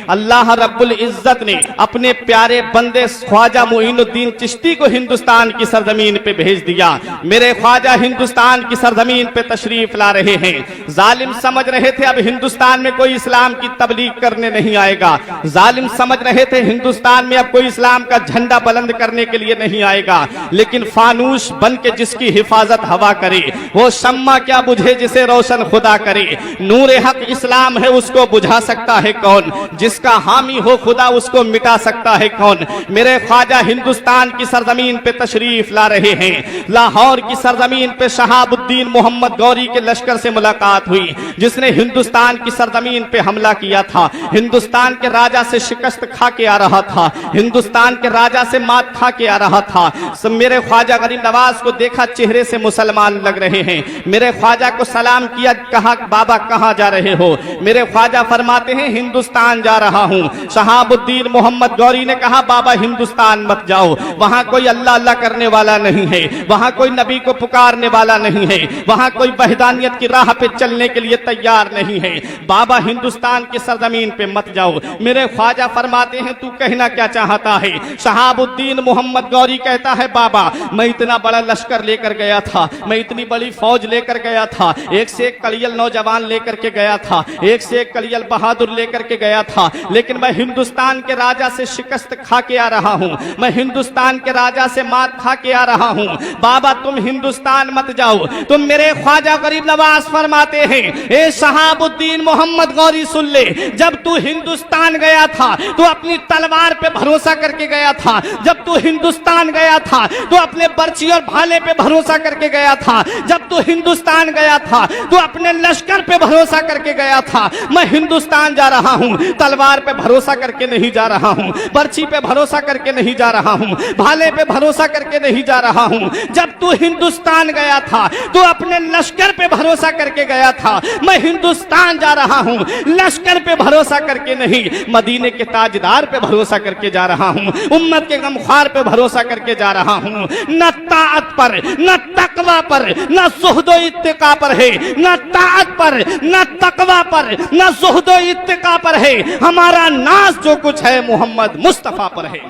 اللہ رب العزت نے اپنے پیارے بندے خواجہ معین الدین چشتی کو ہندوستان کی سرزمین پہ بھیج دیا۔ میرے خواجہ ہندوستان کی سرزمین پہ تشریف لا رہے ہیں۔ ظالم سمجھ رہے تھے اب ہندوستان میں کوئی اسلام کی تبلیغ کرنے نہیں آئے گا، ظالم سمجھ رہے تھے ہندوستان میں اب کوئی اسلام کا جھنڈا بلند کرنے کے لیے نہیں آئے گا، لیکن فانوس بن کے جس کی حفاظت ہوا کرے، وہ شمع کیا بجھے جسے روشن خدا کرے۔ نور حق اسلام ہے، اس کو بجھا سکتا ہے کون؟ جس کا حامی ہو خدا اس کو مٹا سکتا ہے کون؟ میرے خواجہ ہندوستان کی سرزمین پہ تشریف لا رہے ہیں۔ لاہور کی سرزمین پہ شہاب الدین محمد غوری کے لشکر سے ملاقات ہوئی، جس نے ہندوستان کی سرزمین پہ حملہ کیا تھا، ہندوستان کے راجہ سے شکست کھا کے آ رہا تھا، ہندوستان کے راجہ سے مات کھا کے آ رہا تھا۔ میرے خواجہ غریب نواز کو دیکھا چہرے سے مسلمان لگ رہے ہیں، میرے خواجہ کو سلام کیا، کہا بابا کہاں جا رہے ہو؟ میرے خواجہ فرماتے ہیں ہندوستان جا رہا ہوں۔ شہاب الدین محمد غوری نے کہا بابا ہندوستان مت جاؤ، وہاں کوئی اللہ اللہ کرنے والا نہیں ہے، وہاں کوئی نبی کو پکارنے والا نہیں ہے، وہاں کوئی وحدانیت کی راہ پہ چلنے کے لیے تیار نہیں ہے، بابا ہندوستان کی سرزمین پہ مت جاؤ۔ میرے خواجہ فرماتے ہیں تو کہنا کیا چاہتا ہے؟ شہاب الدین محمد غوری کہتا ہے بابا میں اتنا بڑا لشکر لے کر گیا تھا، میں اتنی بڑی فوج لے کر گیا تھا، ایک سے ایک کلیل نوجوان لے کر کے گیا تھا، ایک سے ایک کلیل بہادر لے کر کے گیا تھا، لیکن میں ہندوستان کے راجہ سے شکست کھا کے آ رہا ہوں، میں ہندوستان کے راجہ سے مات کھا کے آ رہا ہوں، بابا تم ہندوستان مت جاؤ۔ تم میرے خواجہ غریب نواز فرماتے ہیں اے شہاب الدین محمد غوری سن لے، جب تو ہندوستان گیا تھا تو اپنی تلوار پہ بھروسہ کر کے گیا تھا، جب تو ہندوستان گیا تھا تو اپنے برچی اور بھالے پہ بھروسہ کر کے گیا تھا، جب تو ہندوستان گیا تھا تو اپنے لشکر پہ بھروسہ کر کے گیا تھا۔ میں ہندوستان جا رہا ہوں، تلوار پہ بھروسہ کر کے نہیں جا رہا ہوں، برچی پہ بھروسہ کر کے نہیں جا رہا ہوں، بھالے پہ بھروسہ کر کے نہیں جا رہا ہوں۔ جب تو ہندوستان گیا تھا تو اپنے لشکر پہ بھروسہ کر کے گیا تھا، میں ہندوستان جا رہا ہوں لشکر پہ بھروسہ کر کے نہیں، مدینے کے تاجدار پہ بھروسہ کر کے جا رہا ہوں، امت کے غمخوار پہ بھروسہ کر کے جا رہا ہوں۔ نہ طاعت پر، نہ تقوی پر، نہ زہد و اتقا پر ہے، نہ طاعت پر، نہ تقوی پر، نہ زہد و اتقا پر ہے، ہمارا ناز جو کچھ ہے محمد مصطفیٰ پر ہے۔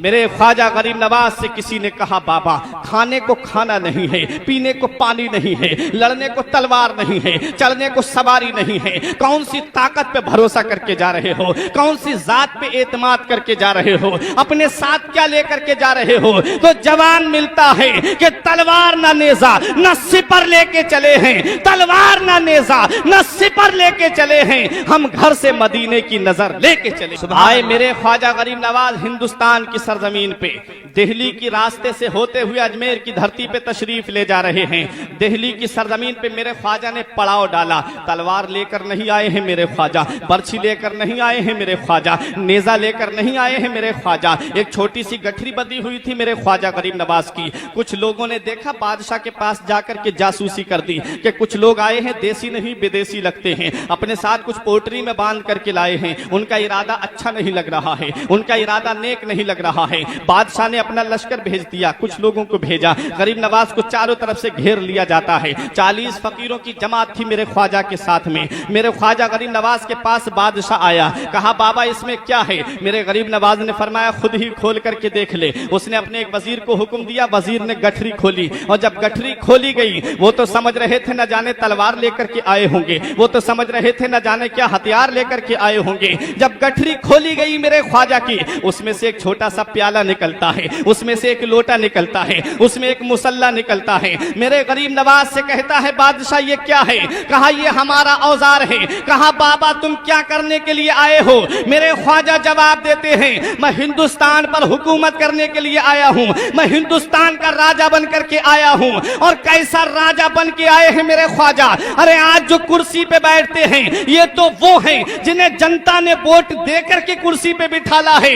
میرے خواجہ غریب نواز سے کسی نے کہا بابا کھانے کو کھانا نہیں ہے، پینے کو پانی نہیں ہے، لڑنے کو تلوار نہیں ہے، چلنے کو سواری نہیں ہے، کون سی طاقت پہ بھروسہ کر کے جا رہے ہو؟ کون سی ذات پہ اعتماد کر کے جا رہے ہو؟ اپنے ساتھ کیا لے کر کے جا رہے ہو؟ تو جوان ملتا ہے کہ تلوار نہ نیزہ نہ سپر لے کے چلے ہیں، تلوار نہ نیزہ نہ سپر لے کے چلے ہیں، ہم گھر سے مدینے کی نظر لے کے چلے۔ آئے میرے خواجہ غریب نواز ہندوستان کی سرزمین پہ دہلی کی راستے سے ہوتے ہوئے اجمیر کی دھرتی پہ تشریف لے جا رہے ہیں۔ دہلی کی سرزمین پہ میرے خواجہ نے پڑاؤ ڈالا، تلوار لے کر نہیں آئے ہیں میرے خواجہ، برچھی لے کر نہیں آئے ہیں میرے خواجہ، نیزہ لے کر نہیں آئے ہیں میرے خواجہ، ایک چھوٹی سی گٹھری بدی ہوئی تھی میرے خواجہ غریب نواز کی۔ کچھ لوگوں نے دیکھا بادشاہ کے پاس جا کر کے جاسوسی کر دی کہ کچھ لوگ آئے ہیں دیسی نہیں بدیسی لگتے ہیں، اپنے ساتھ کچھ پوٹری میں باندھ کر کے لائے ہیں، ان کا ارادہ اچھا نہیں لگ رہا ہے، ان کا ارادہ نیک نہیں لگ رہا ہے۔ بادشاہ نے اپنا لشکر بھیج دیا، کچھ لوگوں کو بھیجا، غریب نواز کو چاروں طرف سے گھیر لیا جاتا ہے۔ 40 فقیروں کی جماعت تھی میرے خواجہ کے ساتھ میں۔ میرے خواجہ غریب نواز کے پاس بادشاہ آیا، کہا بابا اس میں کیا ہے؟ میرے غریب نواز نے فرمایا خود ہی کھول کر کے دیکھ لے۔ اس نے اپنے ایک وزیر کو حکم دیا، وزیر نے گٹھری کھولی، اور جب گٹھری کھولی گئی وہ تو سمجھ رہے تھے نہ جانے تلوار لے کر کے آئے ہوں گے، وہ تو سمجھ رہے تھے نہ جانے کیا ہتھیار لے کر کے آئے ہوں گے۔ جب گٹھری کھولی گئی میرے خواجہ کی، اس میں سے ایک چھوٹا سا پیالہ نکلتا ہے، اس میں سے ایک لوٹا نکلتا ہے، اس میں ایک مسلح نکلتا ہے۔ میرے غریب نواز سے کہتا ہے بادشاہ یہ کیا ہے؟ کہا یہ ہمارا اوزار ہے۔ کہا بابا تم کیا کرنے کے لیے آئے ہو؟ میرے خواجہ جواب دیتے ہیں میں ہندوستان پر حکومت کرنے کے لیے آیا ہوں، میں ہندوستان کا راجہ بن کر کے آیا ہوں۔ اور کیسا راجہ بن کے آئے ہیں میرے خواجہ؟ ارے آج جو کرسی پہ بیٹھتے ہیں یہ تو وہ ہیں جنہیں جنتا نے ووٹ دے کر کے کرسی پہ بٹھالا ہے،